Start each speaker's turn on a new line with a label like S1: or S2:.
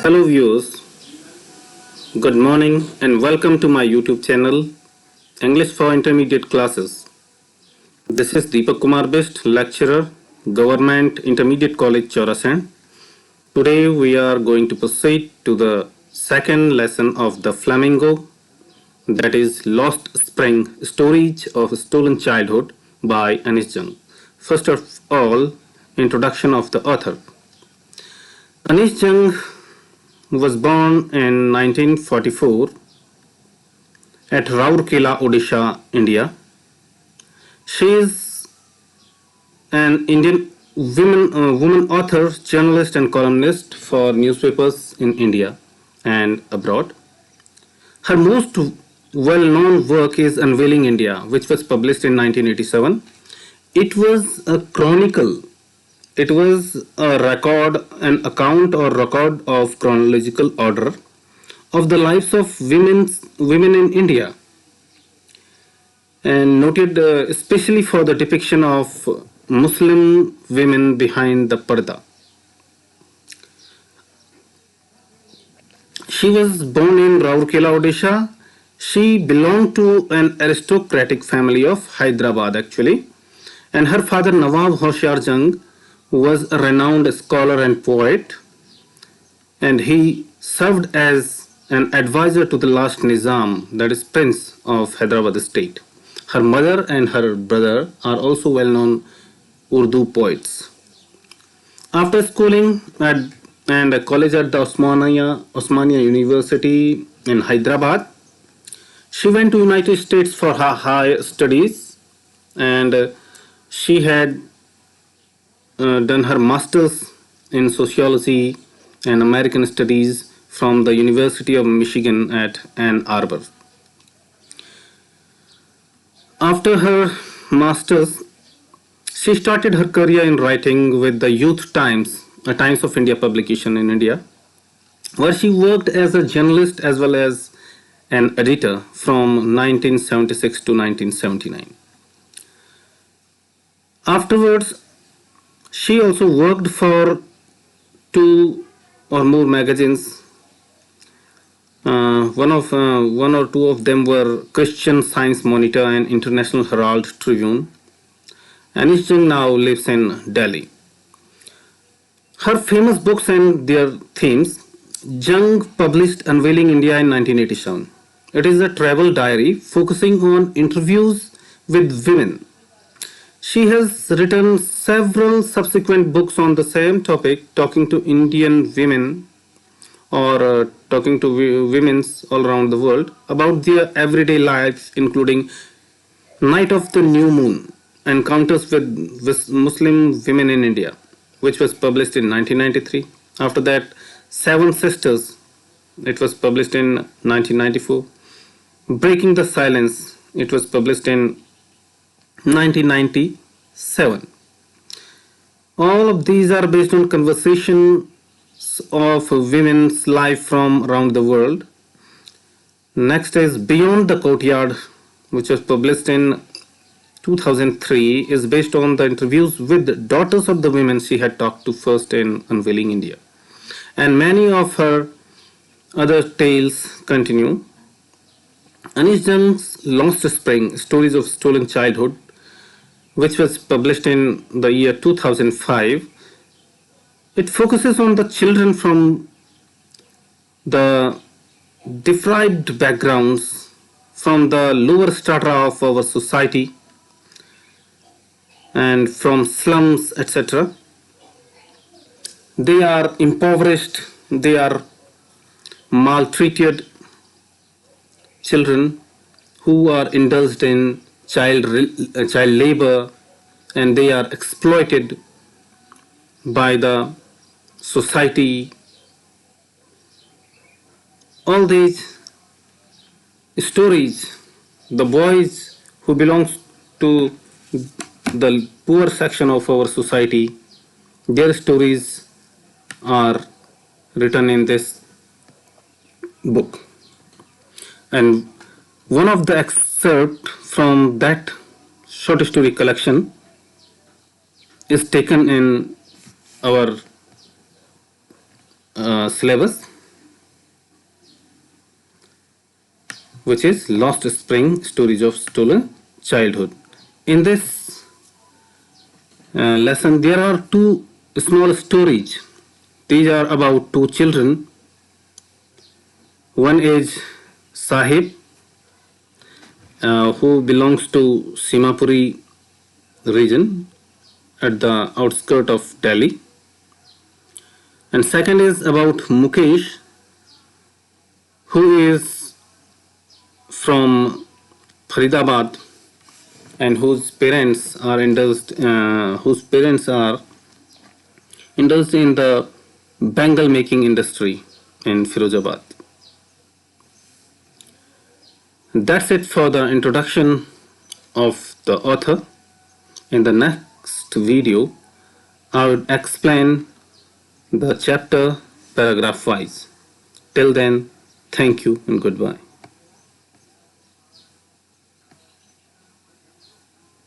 S1: Hello viewers, good morning and welcome to my YouTube channel English for Intermediate Classes. This is Deepak Kumar Best, lecturer, Government Intermediate College Chorasan. Today we are going to proceed to the second lesson of The Flamingo, that is Lost Spring, Stories of Stolen Childhood by Anis Jung. First of all, introduction of the author. Anis Jung was born in 1944 at Rourkela, Odisha, India. She is an Indian woman author, journalist, and columnist for newspapers in India and abroad. Her most well-known work is Unveiling India, which was published in 1987. It was a chronicle. It was a record, an account or record of chronological order of the lives of women in India, and noted especially for the depiction of Muslim women behind the parda. She was born in Rourkela, Odisha. She belonged to an aristocratic family of Hyderabad actually, and her father Nawab Hoshyar Jung was a renowned scholar and poet, and he served as an advisor to the last Nizam, that is Prince of Hyderabad state. Her mother and her brother are also well-known Urdu poets. After schooling and a college at the Osmania University in Hyderabad, she went to United States for her higher studies, and she had done her master's in sociology and American studies from the University of Michigan at Ann Arbor. After her master's, she started her career in writing with the Youth Times, a Times of India publication in India, where she worked as a journalist as well as an editor from 1976 to 1979. Afterwards, she also worked for two or more magazines. One or two of them were Christian Science Monitor and International Herald Tribune. Anis Jung now lives in Delhi. Her famous books and their themes. Jung published Unveiling India in 1987. It is a travel diary focusing on interviews with women. She has written several subsequent books on the same topic, talking to Indian women or talking to women all around the world about their everyday lives, including Night of the New Moon, Encounters with Muslim Women in India, which was published in 1993. After that, Seven Sisters, it was published in 1994. Breaking the Silence, it was published in 1997. All of these are based on conversations of women's life from around the world. Next is Beyond the Courtyard, which was published in 2003, is based on the interviews with daughters of the women she had talked to first in Unveiling India. And many of her other tales continue. Anis Jung's Lost Spring, Stories of Stolen Childhood, which was published in the year 2005, it focuses on the children from the deprived backgrounds, from the lower strata of our society and from slums, etc. They are impoverished, they are maltreated children who are indulged in child labor, and they are exploited by the society. All these stories, the boys who belongs to the poor section of our society, their stories are written in this book. And one of the excerpt from that short story collection is taken in our syllabus. which is Lost Spring, Stories of Stolen Childhood. In this lesson, there are two small stories. These are about two children. One is Sahib, who belongs to Simapuri region at the outskirts of Delhi. And second is about Mukesh, who is from Faridabad and whose parents are indulged in the bangle making industry in Firozabad. That's it for the introduction of the author. In the next video, I will explain the chapter paragraph wise. Till then, thank you and goodbye.